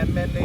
MNA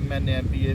MNA MPA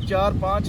4-5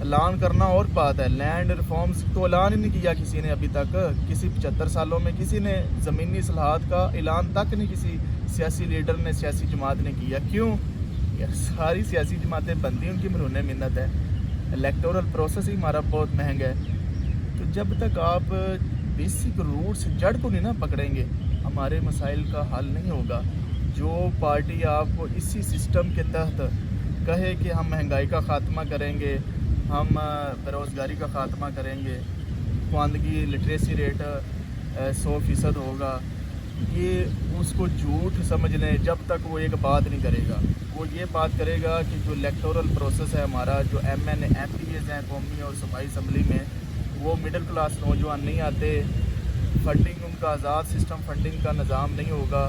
اعلان کرنا اور بات ہے، لینڈ ریفارمز تو اعلان ہی نہیں کیا کسی نے ابھی تک. کسی 75 سالوں میں کسی نے زمینی اصلاحات کا اعلان تک نہیں کسی سیاسی لیڈر نے، سیاسی جماعت نے کیا. کیوں؟ یار ساری سیاسی جماعتیں بندی، ان کی مرہون منت ہے. الیکٹورل پروسیس ہی ہمارا بہت مہنگا ہے. تو جب تک آپ بیسک روٹس جڑ کو نہیں نا پکڑیں گے، ہمارے مسائل کا حل نہیں ہوگا. جو پارٹی آپ کو اسی سسٹم کے تحت کہے کہ ہم مہنگائی کا خاتمہ کریں گے، ہم بےروزگاری کا خاتمہ کریں گے، خواندگی لٹریسی ریٹ 100% ہوگا، یہ اس کو جھوٹ سمجھ لیں. جب تک وہ ایک بات نہیں کرے گا، وہ یہ بات کرے گا کہ جو الیکٹورل پروسیس ہے ہمارا، جو M N A M P As ہیں قومی اور صوبائی اسمبلی میں، وہ مڈل کلاس نوجوان نہیں آتے، فنڈنگ ان کا آزاد سسٹم فنڈنگ کا نظام نہیں ہوگا،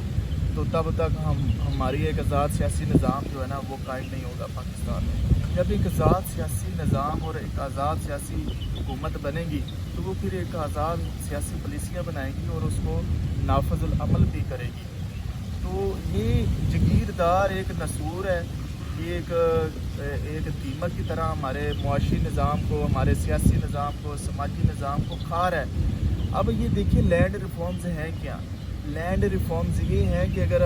تو تب تک ہماری ایک آزاد سیاسی نظام جو ہے نا وہ قائم نہیں ہوگا پاکستان میں. جب ایک آزاد سیاسی نظام اور ایک آزاد سیاسی حکومت بنے گی تو وہ پھر ایک آزاد سیاسی پالیسیاں بنائے گی اور اس کو نافذ العمل بھی کرے گی. تو یہ جگیردار ایک نسور ہے، یہ ایک دیمک کی طرح ہمارے معاشی نظام کو، ہمارے سیاسی نظام کو، سماجی نظام کو کھا رہا ہے. اب یہ دیکھیے لینڈ ریفارمز ہیں کیا؟ لینڈ ریفارمز یہ ہیں کہ اگر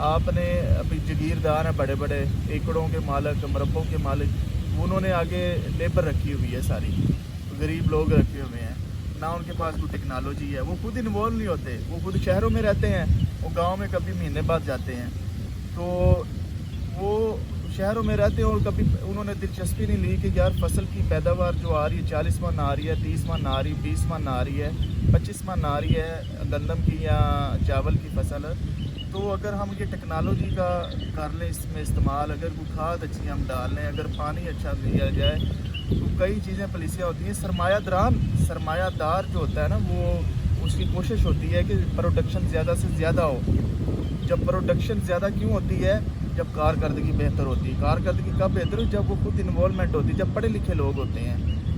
آپ نے ابھی جگیردار ہیں بڑے بڑے ایکڑوں کے مالک، مربوں کے مالک، انہوں نے آگے لیبر رکھی ہوئی ہے، ساری غریب لوگ رکھے ہوئے ہیں، نہ ان کے پاس کوئی ٹیکنالوجی ہے، وہ خود انوالو نہیں ہوتے، وہ خود شہروں میں رہتے ہیں، وہ گاؤں میں کبھی مہینے بعد جاتے ہیں. تو وہ شہروں میں رہتے ہیں اور کبھی انہوں نے دلچسپی نہیں لی کہ یار فصل کی پیداوار جو آ رہی ہے 40 من آ رہی ہے، 30 من آ رہی ہے، 20 من آ رہی ہے، 25 من آ رہی ہے گندم کی یا چاول کی فصل. تو اگر ہم یہ ٹیکنالوجی کا کر لیں اس میں استعمال، اگر کوئی کھاد اچھی ہم ڈال لیں، اگر پانی اچھا دیا جائے، تو کئی چیزیں پالیسیاں ہوتی ہیں. سرمایہ دار جو ہوتا ہے نا، وہ اس کی کوشش ہوتی ہے کہ پروڈکشن زیادہ سے زیادہ ہو. جب پروڈکشن زیادہ کیوں ہوتی ہے؟ جب کارکردگی بہتر ہوتی ہے. کارکردگی کب بہتر ہوتی ہے؟ جب وہ خود انوالومنٹ ہوتی ہے، جب پڑھے لکھے لوگ ہوتے ہیں.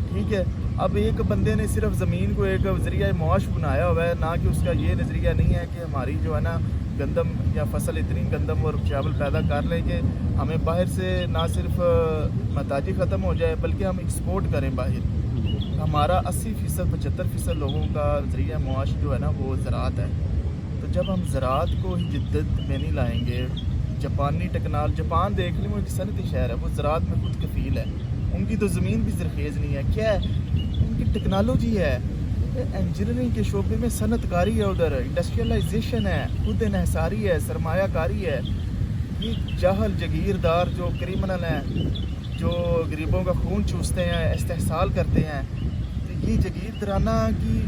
ٹھیک ہے، اب ایک بندے نے صرف زمین کو ایک ذریعہ معاش بنایا ہوا ہے، نہ کہ اس کا یہ نظریہ نہیں ہے کہ ہماری جو ہے نا گندم یا فصل اتنی گندم اور چاول پیدا کر لیں کہ ہمیں باہر سے نہ صرف محتاجی ختم ہو جائے بلکہ ہم ایکسپورٹ کریں باہر. ہمارا 80% 75% لوگوں کا ذریعہ معاش جو ہے نا وہ زراعت ہے. تو جب ہم زراعت کو ہی جدت میں نہیں لائیں گے، جاپان دیکھ لیں، وہ ایک صنعتی شہر ہے، وہ زراعت میں خود کفیل ہے. ان کی تو زمین بھی زرخیز نہیں ہے. کیا ہے؟ ان کی ٹیکنالوجی ہے، انجینئرنگ کے شعبے میں صنعت کاری ہے، ادھر انڈسٹریلائزیشن ہے، خود انحصاری ہے، سرمایہ کاری ہے. یہ جاہل جگیردار جو کریمنل ہیں، جو غریبوں کا خون چوستے ہیں، استحصال کرتے ہیں، تو یہ جگیردارانہ کی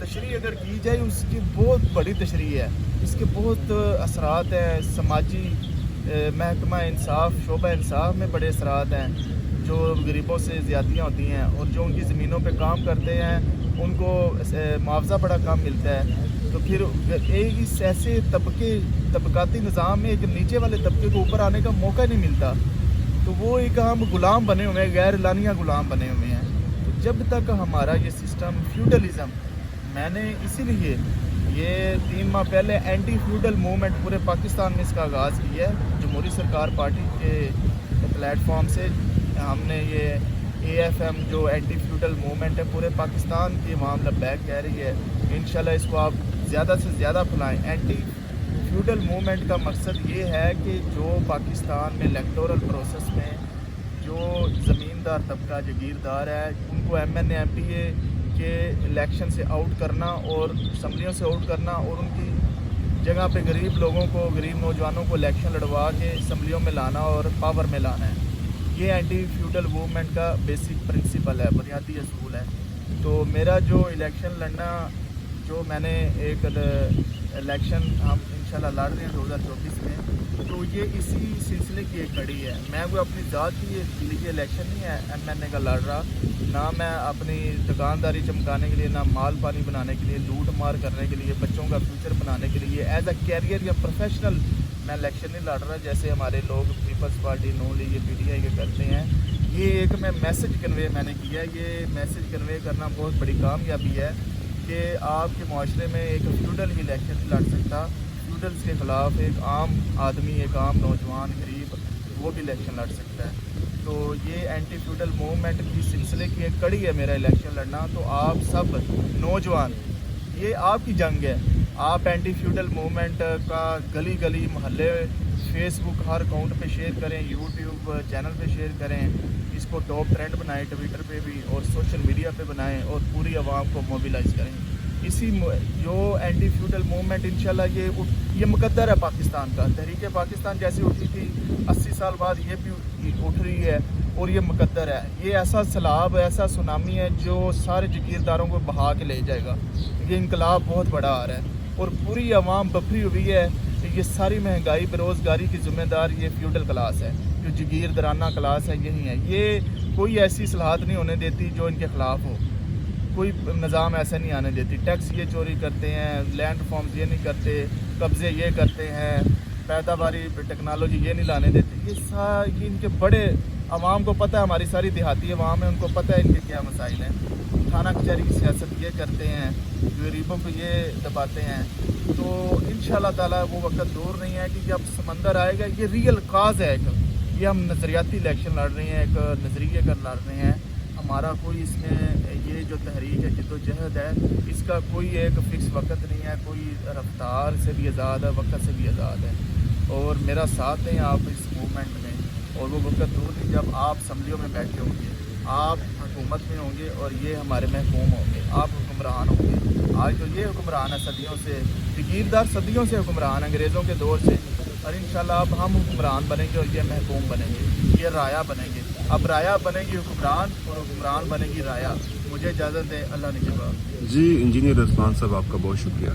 تشریح اگر کی جائے، اس کی بہت بڑی تشریح ہے. اس کے بہت اثرات ہیں سماجی، محکمہ انصاف، شعبہ انصاف میں بڑے اثرات ہیں. جو غریبوں سے زیادتیاں ہوتی ہیں اور جو ان کی زمینوں پہ کام کرتے ہیں ان کو معاوضہ بڑا کم ملتا ہے. تو پھر ایک اس ایسے طبقاتی نظام میں ایک نیچے والے طبقے کو اوپر آنے کا موقع نہیں ملتا. تو وہ ایک ہم غلام بنے ہوئے ہیں، غیر اعلانیہ غلام بنے ہوئے ہیں. تو جب تک ہمارا یہ سسٹم فیوڈلزم، میں نے اسی لیے یہ 3 ماہ پہلے اینٹی فیوڈل موومنٹ پورے پاکستان میں اس کا آغاز کیا ہے. جمہوری سرکار پارٹی کے پلیٹ فارم سے ہم نے یہ AFM جو اینٹی فیوڈل موومنٹ ہے پورے پاکستان کی عوام لبیک کہہ رہی ہے. انشاءاللہ اس کو آپ زیادہ سے زیادہ پھیلائیں. اینٹی فیوڈل موومنٹ کا مقصد یہ ہے کہ جو پاکستان میں الیکٹورل پروسیس میں جو زمیندار طبقہ جگیردار ہے، ان کو MNA MPA کے الیکشن سے آؤٹ کرنا اور اسمبلیوں سے آؤٹ کرنا، اور ان کی جگہ پہ غریب لوگوں کو، غریب نوجوانوں کو الیکشن لڑوا کے اسمبلیوں میں لانا اور پاور میں لانا ہے. یہ اینٹی فیوڈل موومنٹ کا بیسک پرنسپل ہے، بنیادی اصول ہے. تو میرا جو الیکشن لڑنا، جو میں نے ایک الیکشن ہم انشاءاللہ لڑ رہے ہیں 2024 میں، تو یہ اسی سلسلے کی ایک کڑی ہے. میں کوئی اپنی ذات کی لیے الیکشن نہیں ہے MNA کا لڑ رہا، نہ میں اپنی دکانداری چمکانے کے لیے، نہ مال پانی بنانے کے لیے، لوٹ مار کرنے کے لیے، بچوں کا فیوچر بنانے کے لیے ایز اے کیریئر یا پروفیشنل میں الیکشن نہیں لڑ رہا جیسے ہمارے لوگ پیپلز پارٹی نون لیگ یا PTI کے کرتے ہیں. یہ ایک میسج کنوے میں نے کیا. یہ میسج کنوے کرنا بہت بڑی کامیابی ہے کہ آپ کے معاشرے میں ایک فیوڈل ہی الیکشن نہیں لڑ سکتا. فیوڈلز کے خلاف ایک عام آدمی، ایک عام نوجوان غریب، وہ بھی الیکشن لڑ سکتا ہے. تو یہ اینٹی فیوڈل موومنٹ کی سلسلے کی ایک کڑی ہے میرا الیکشن لڑنا. تو آپ سب نوجوان، یہ آپ کی جنگ ہے. آپ اینٹی فیوڈل موومنٹ کا گلی گلی محلے فیس بک ہر اکاؤنٹ پہ شیئر کریں، یوٹیوب چینل پہ شیئر کریں، اس کو ٹاپ ٹرینڈ بنائیں ٹویٹر پہ بھی اور سوشل میڈیا پہ بنائیں اور پوری عوام کو موبیلائز کریں. جو اینٹی فیوڈل موومنٹ انشاءاللہ یہ مقدر ہے پاکستان کا. تحریک پاکستان جیسی اٹھی تھی 80 سال بعد یہ بھی اٹھ رہی ہے اور یہ مقدر ہے. یہ ایسا سیلاب، ایسا سونامی ہے جو سارے جگیرداروں کو بہا کے لے جائے گا. یہ انقلاب بہت بڑا آ رہا ہے اور پوری عوام بفری ہوئی ہے. یہ ساری مہنگائی بے روزگاری کی ذمہ دار یہ فیوڈل کلاس ہے، جو جگیردارانہ کلاس ہے یہی ہے. یہ کوئی ایسی اصلاحات نہیں ہونے دیتی جو ان کے خلاف ہو، کوئی نظام ایسا نہیں آنے دیتی. ٹیکس یہ چوری کرتے ہیں، لینڈ فارمز یہ نہیں کرتے، قبضے یہ کرتے ہیں، پیداواری ٹیکنالوجی یہ نہیں لانے دیتے. یہ ان کے بڑے عوام کو پتہ ہے، ہماری ساری دیہاتی عوام ہے، ان کو پتہ ہے ان کے کیا مسائل ہیں. تھانہ کچہری کی سیاست یہ کرتے ہیں، غریبوں کو یہ دباتے ہیں. تو انشاءاللہ تعالیٰ وہ وقت دور نہیں ہے کہ جب سمندر آئے گا. یہ ریئل کاز ہے ایک. یہ ہم نظریاتی الیکشن لڑ رہے ہیں، ایک نظریے کا لڑ رہے ہیں. ہمارا کوئی اس میں یہ جو تحریک ہے جد و جہد ہے، اس کا کوئی ایک فکس وقت نہیں ہے. کوئی رفتار سے بھی آزاد ہے، وقت سے بھی آزاد ہے. اور میرا ساتھ دیں آپ اس موومنٹ میں. اور وہ وقت دور نہیں جب آپ اسمبلیوں میں بیٹھے ہوں گے، آپ حکومت میں ہوں گے اور یہ ہمارے محکوم ہوں گے، آپ حکمران ہوں گے. آج تو یہ حکمران ہے صدیوں سے، جگیردار صدیوں سے حکمران انگریزوں کے دور سے. اور انشاءاللہ اب ہم حکمران بنیں گے اور یہ محکوم بنیں گے، یہ رایا بنیں گے. اب رایا بنے گی حکمران اور حکمران بنے گی رایا. مجھے اجازت دیں، اللہ نگہبان. جی انجینئر اسلان صاحب، آپ کا بہت شکریہ.